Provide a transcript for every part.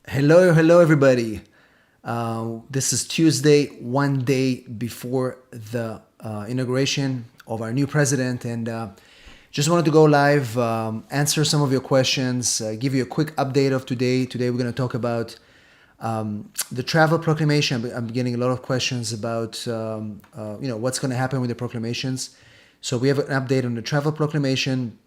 Hello, everybody. This is Tuesday, one day before the inauguration of our new president, and just wanted to go live, answer some of your questions, give you a quick update of today. Today, we're going to talk about the travel proclamation. I'm getting a lot of questions about, what's going to happen with the proclamations. So we have an update on the travel proclamation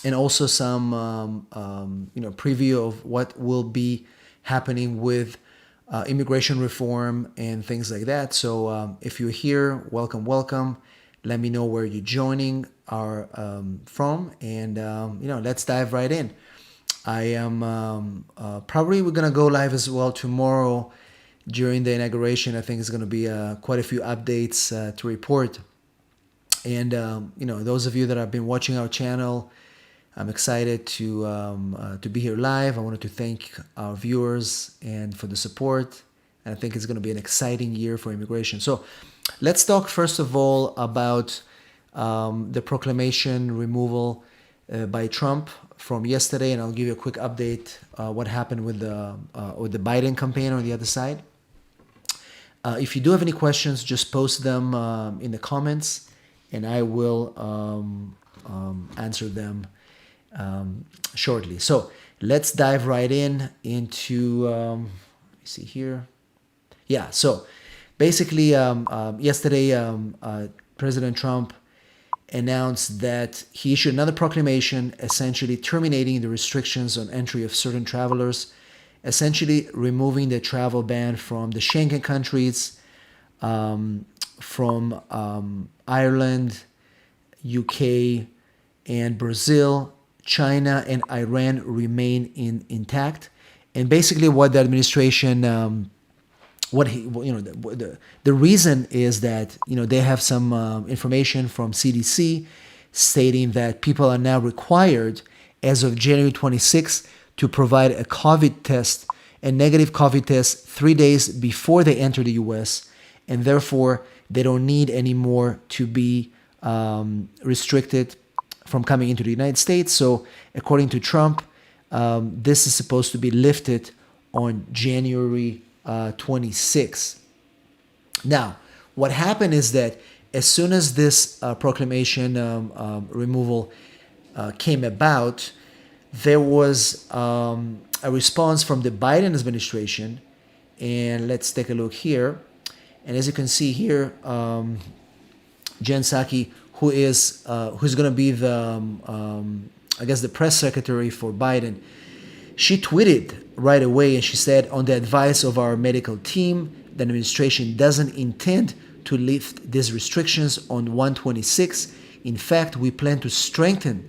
and also some preview of what will be happening with immigration reform and things like that. So if you're here, welcome. Let me know where you're joining our from, and let's dive right in. I am probably we're gonna go live as well tomorrow during the inauguration. I think it's gonna be quite a few updates to report. And those of you that have been watching our channel, I'm excited to be here live. I wanted to thank our viewers and for the support. And I think it's going to be an exciting year for immigration. So let's talk first of all about the proclamation removal by Trump from yesterday, and I'll give you a quick update what happened with the Biden campaign on the other side. If you do have any questions, just post them in the comments, and I will answer them shortly. So let's dive right into let me see here. Yeah, so basically yesterday President Trump announced that he issued another proclamation essentially terminating the restrictions on entry of certain travelers, essentially removing the travel ban from the Schengen countries, from Ireland, UK, and Brazil. China and Iran remain intact, and basically what the administration, the reason is that they have some information from CDC stating that people are now required as of January 26th to provide a negative COVID test 3 days before they enter the U.S., and therefore they don't need anymore to be restricted from coming into the United States. So according to Trump, this is supposed to be lifted on January 26th. Now, what happened is that as soon as this proclamation removal came about, there was a response from the Biden administration. And let's take a look here. And as you can see here, Jen Psaki, who's going to be the the press secretary for Biden, she tweeted right away, and she said, on the advice of our medical team, the administration doesn't intend to lift these restrictions on 126. In fact, we plan to strengthen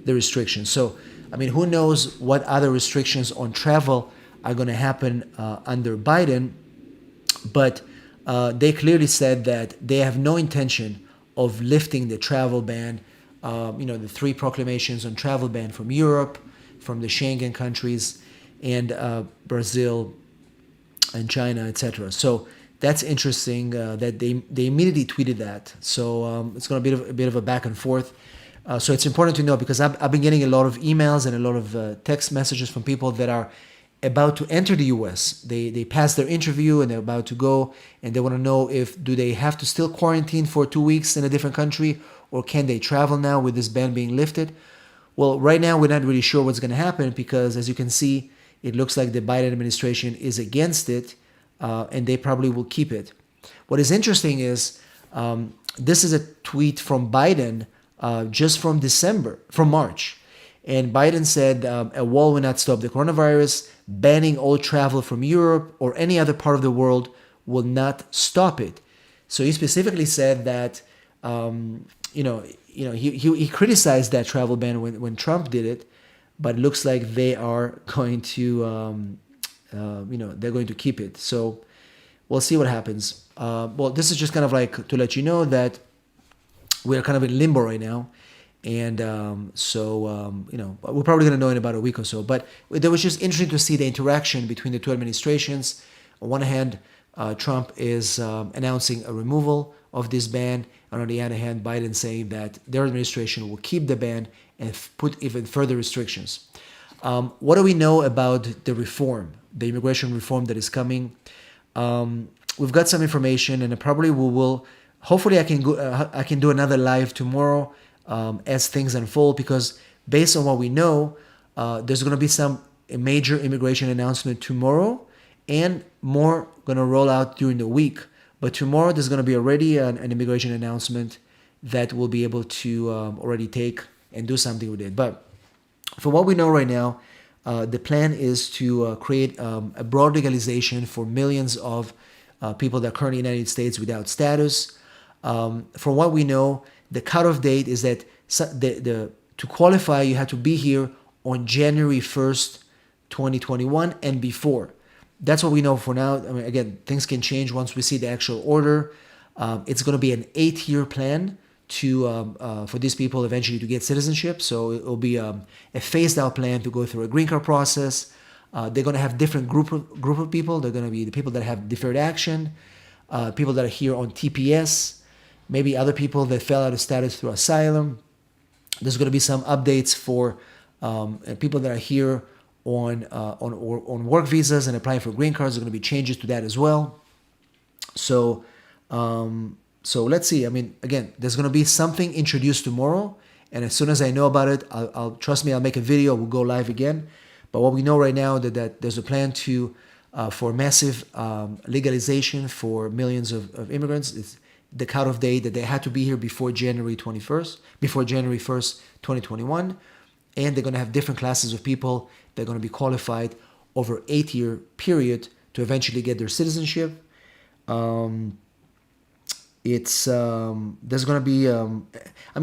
the restrictions. So, who knows what other restrictions on travel are going to happen under Biden, but they clearly said that they have no intention of lifting the travel ban, the 3 proclamations on travel ban from Europe, from the Schengen countries, and Brazil and China, etc. So that's interesting that they immediately tweeted that. So it's going to be a bit of a back and forth. So it's important to know, because I've been getting a lot of emails and a lot of text messages from people that are about to enter the U.S. They passed their interview and they're about to go, and they want to know do they have to still quarantine for 2 weeks in a different country, or can they travel now with this ban being lifted? Well, right now we're not really sure what's going to happen, because as you can see, it looks like the Biden administration is against it, and they probably will keep it. What is interesting is this is a tweet from Biden just from March. And Biden said a wall will not stop the coronavirus. Banning all travel from Europe or any other part of the world will not stop it. So he specifically said that, he criticized that travel ban when Trump did it, but it looks like they are going to, they're going to keep it. So we'll see what happens. Well, this is just kind of like to let you know that we're kind of in limbo right now. And we're probably going to know in about a week or so. But it was just interesting to see the interaction between the two administrations. On one hand, Trump is announcing a removal of this ban, and on the other hand, Biden saying that their administration will keep the ban and put even further restrictions. What do we know about the reform? the immigration reform that is coming. We've got some information, and probably we will. Hopefully, I can do another live tomorrow as things unfold, because based on what we know, there's going to be a major immigration announcement tomorrow, and more going to roll out during the week. But tomorrow there's going to be already an immigration announcement that we'll be able to already take and do something with it. But from what we know right now, the plan is to create a broad legalization for millions of people that are currently in the United States without status. From what we know, the cutoff date is that to qualify, you have to be here on January 1st, 2021 and before. That's what we know for now. I mean, again, things can change once we see the actual order. It's going to be an 8-year plan for these people eventually to get citizenship. So it will be a phased out plan to go through a green card process. They're going to have different group of people. They're going to be the people that have deferred action, people that are here on TPS, maybe other people that fell out of status through asylum. There's going to be some updates for people that are here on work visas and applying for green cards. There's going to be changes to that as well. So let's see. I mean, again, there's going to be something introduced tomorrow, and as soon as I know about it, I'll trust me, I'll make a video. We'll go live again. But what we know right now that there's a plan for massive legalization for millions of immigrants. It's the cutoff date that they had to be here before January 1st, 2021. And they're going to have different classes of people that are going to be qualified over 8-year period to eventually get their citizenship. There's going to be,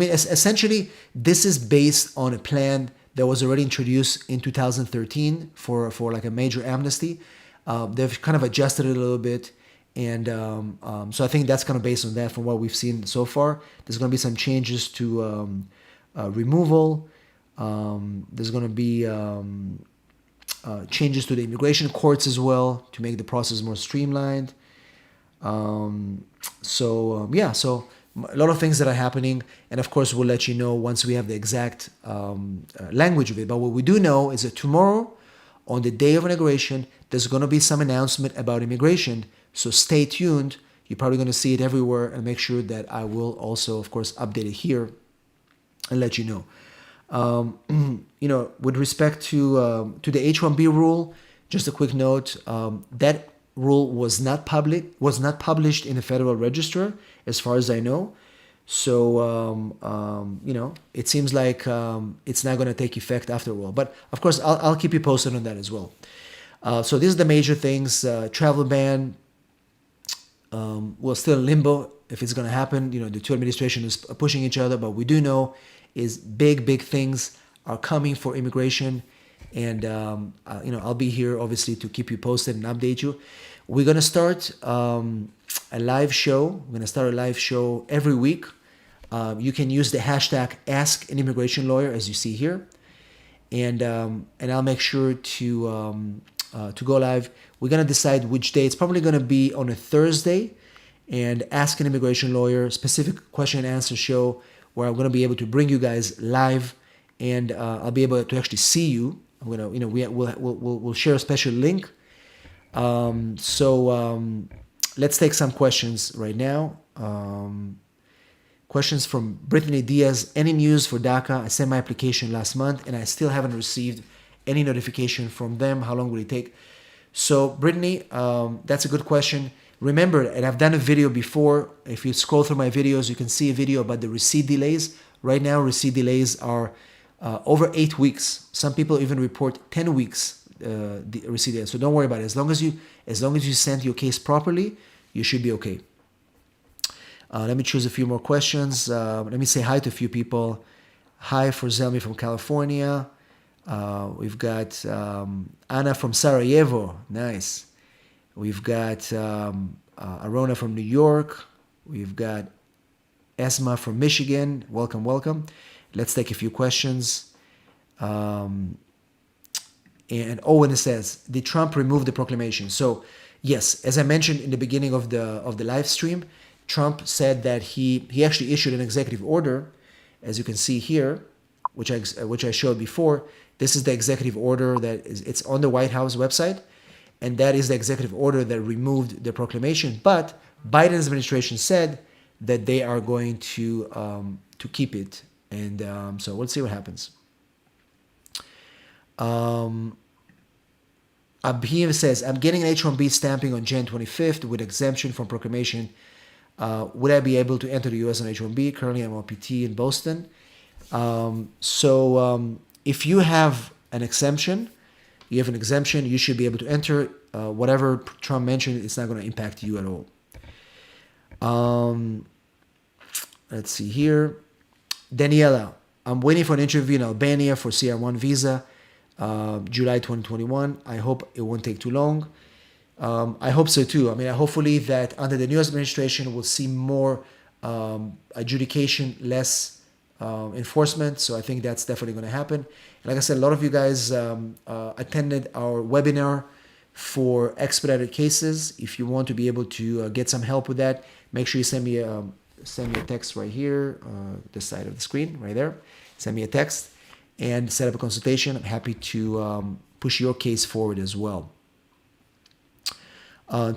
essentially, this is based on a plan that was already introduced in 2013 for like a major amnesty. They've kind of adjusted it a little bit. And so I think that's kind of based on that from what we've seen so far. There's going to be some changes to removal. There's going to be changes to the immigration courts as well to make the process more streamlined. So a lot of things that are happening, and of course we'll let you know once we have the exact language of it. But what we do know is that tomorrow, on the day of inauguration, there's going to be some announcement about immigration. So stay tuned. You're probably going to see it everywhere, and make sure that I will also, of course, update it here and let you know. With respect to the H-1B rule, just a quick note, that rule was not published in the Federal Register, as far as I know. So, it seems like it's not going to take effect after all. But, of course, I'll keep you posted on that as well. So these are the major things. Travel ban, still in limbo if it's going to happen. The two administrations are pushing each other, but we do know is big things are coming for immigration. And, I'll be here, obviously, to keep you posted and update you. We're going to start a live show. We're going to start a live show every week. You can use the hashtag #AskAnImmigrationLawyer, as you see here. And I'll make sure to go live. We're going to decide which day. It's probably going to be on a Thursday. And Ask an Immigration Lawyer, specific question and answer show, where I'm going to be able to bring you guys live, and I'll be able to actually see you. I'm going to, we'll share a special link. Let's take some questions right now. Questions from Brittany Diaz. Any news for DACA? I sent my application last month, and I still haven't received any notification from them. How long will it take? So, Brittany, that's a good question. Remember, and I've done a video before. If you scroll through my videos, you can see a video about the receipt delays. Right now, receipt delays are over 8 weeks. Some people even report 10 weeks the receipt delays. So don't worry about it. As long as you send your case properly, you should be okay. Let me choose a few more questions. Let me say hi to a few people. Hi for Zelmi from California. We've got Anna from Sarajevo. Nice. We've got Arona from New York. We've got Esma from Michigan. Welcome. Let's take a few questions. And Owen says, did Trump remove the proclamation? So, yes, as I mentioned in the beginning of the live stream, Trump said that he actually issued an executive order, as you can see here, which I showed before. This is the executive order it's on the White House website, and that is the executive order that removed the proclamation. But Biden's administration said that they are going to keep it, and so we'll see what happens. Abhim says, I'm getting an H-1B stamping on Jan 25th with exemption from proclamation. Would I be able to enter the U.S. on H-1B? Currently, I'm on PT in Boston. If you have an exemption, you should be able to enter. Whatever Trump mentioned, it's not going to impact you at all. Let's see here. Daniela, I'm waiting for an interview in Albania for CR1 visa, July 2021. I hope it won't take too long. I hope so too. I mean, hopefully that under the new administration, we'll see more adjudication, less enforcement. So I think that's definitely going to happen. And like I said, a lot of you guys attended our webinar for expedited cases. If you want to be able to get some help with that, make sure you send me a text right here, this side of the screen, right there. Send me a text and set up a consultation. I'm happy to push your case forward as well.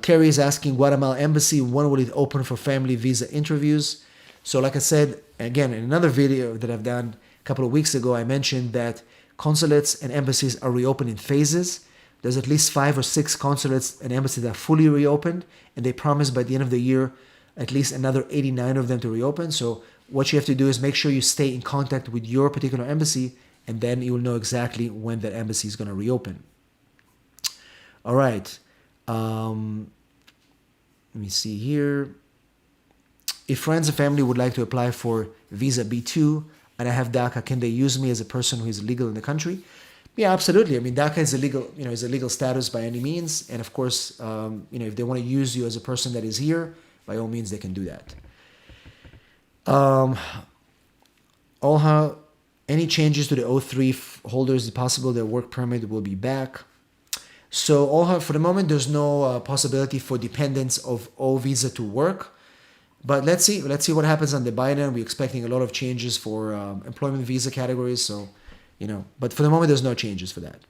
Terry is asking, Guatemala Embassy, when will it open for family visa interviews? So like I said, again, in another video that I've done a couple of weeks ago, I mentioned that consulates and embassies are reopened in phases. There's at least 5 or 6 consulates and embassies that are fully reopened, and they promise by the end of the year at least another 89 of them to reopen. So what you have to do is make sure you stay in contact with your particular embassy, and then you will know exactly when that embassy is going to reopen. All right. Let me see here. If friends and family would like to apply for visa B2 and I have DACA, can they use me as a person who is legal in the country? Yeah, absolutely. I mean, DACA is a legal status by any means, and of course, if they want to use you as a person that is here, by all means, they can do that. Olha, any changes to the O3 holders? Is it possible their work permit will be back? So Olha, for the moment, there's no possibility for dependents of O visa to work. But let's see what happens on the Biden. We're expecting a lot of changes for employment visa categories. So, but for the moment, there's no changes for that.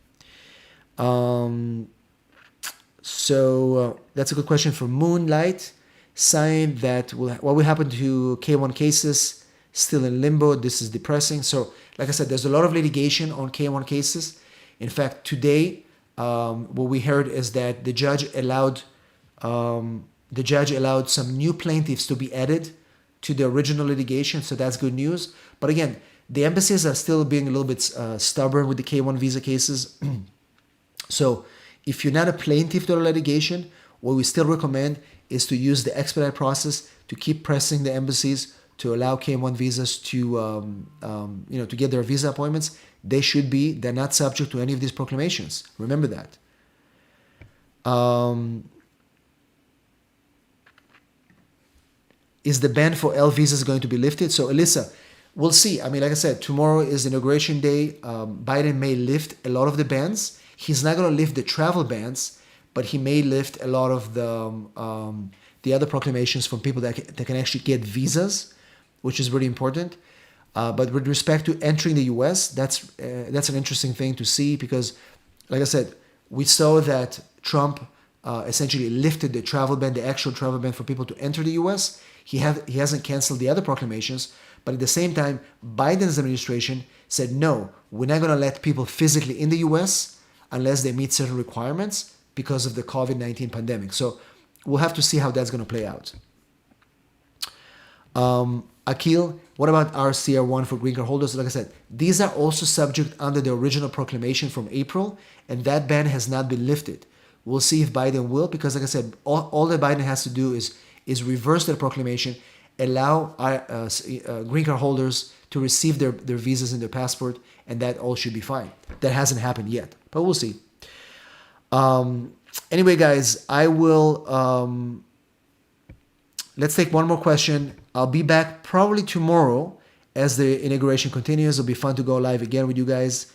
So that's a good question from Moonlight. Saying that what will happen to K1 cases still in limbo. This is depressing. So, like I said, there's a lot of litigation on K1 cases. In fact, today, what we heard is that the judge allowed some new plaintiffs to be added to the original litigation. So that's good news. But again, the embassies are still being a little bit stubborn with the K1 visa cases. So if you're not a plaintiff to the litigation, what we still recommend is to use the expedite process to keep pressing the embassies to allow K1 visas to get their visa appointments. They're not subject to any of these proclamations. Remember that. Is the ban for L visas going to be lifted? So Alyssa, we'll see. I mean, like I said, tomorrow is inauguration day. Biden may lift a lot of the bans. He's not going to lift the travel bans, but he may lift a lot of the other proclamations from people that can actually get visas, which is really important. But with respect to entering the U.S., that's an interesting thing to see because, like I said, we saw that Trump essentially lifted the travel ban, the actual travel ban for people to enter the U.S. He hasn't canceled the other proclamations, but at the same time, Biden's administration said, no, we're not going to let people physically in the U.S. unless they meet certain requirements because of the COVID-19 pandemic. So we'll have to see how that's going to play out. Akil, what about RCR1 for green card holders? Like I said, these are also subject under the original proclamation from April, and that ban has not been lifted. We'll see if Biden will, because like I said, all that Biden has to do is reverse that proclamation, allow green card holders to receive their visas and their passport, and that all should be fine. That hasn't happened yet, but we'll see. Anyway, guys, I will... let's take one more question. I'll be back probably tomorrow as the inauguration continues. It'll be fun to go live again with you guys.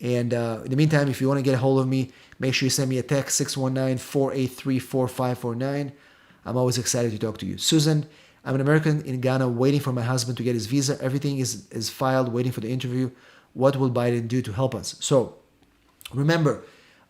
And in the meantime, if you want to get a hold of me, make sure you send me a text, 619-483-4549. I'm always excited to talk to you. Susan, I'm an American in Ghana waiting for my husband to get his visa. Everything is filed, waiting for the interview. What will Biden do to help us? So remember,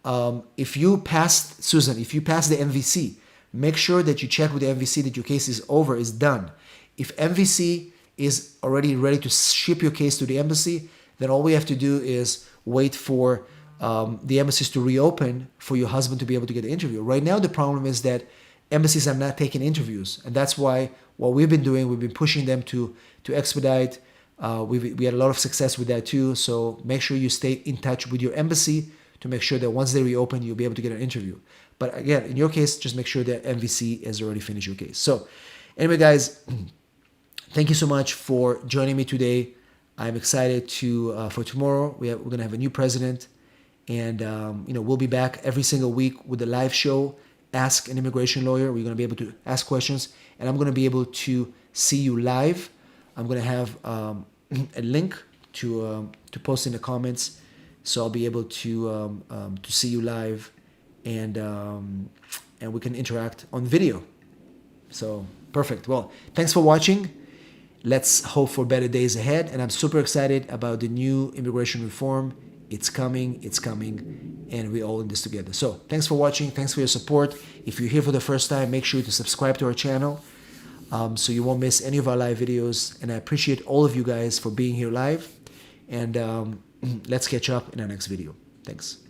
If you passed, Susan, if you passed the MVC, make sure that you check with the MVC that your case is over, is done. If MVC is already ready to ship your case to the embassy, then all we have to do is wait for the embassies to reopen for your husband to be able to get an interview. Right now, the problem is that embassies are not taking interviews, and that's why what we've been doing, we've been pushing them to expedite. We had a lot of success with that too. So make sure you stay in touch with your embassy to make sure that once they reopen, you'll be able to get an interview. But again, in your case, just make sure that MVC has already finished your case. So anyway, guys, thank you so much for joining me today. I'm excited to for tomorrow. We're going to have a new president, and we'll be back every single week with a live show. Ask an immigration lawyer. We're going to be able to ask questions, and I'm going to be able to see you live. I'm going to have a link to post in the comments, so I'll be able to see you live, and we can interact on video. So perfect. Well, thanks for watching. Let's hope for better days ahead, and I'm super excited about the new immigration reform. It's coming, and we're all in this together. So thanks for watching. Thanks for your support. If you're here for the first time, make sure to subscribe to our channel so you won't miss any of our live videos. And I appreciate all of you guys for being here live. And let's catch up in our next video. Thanks.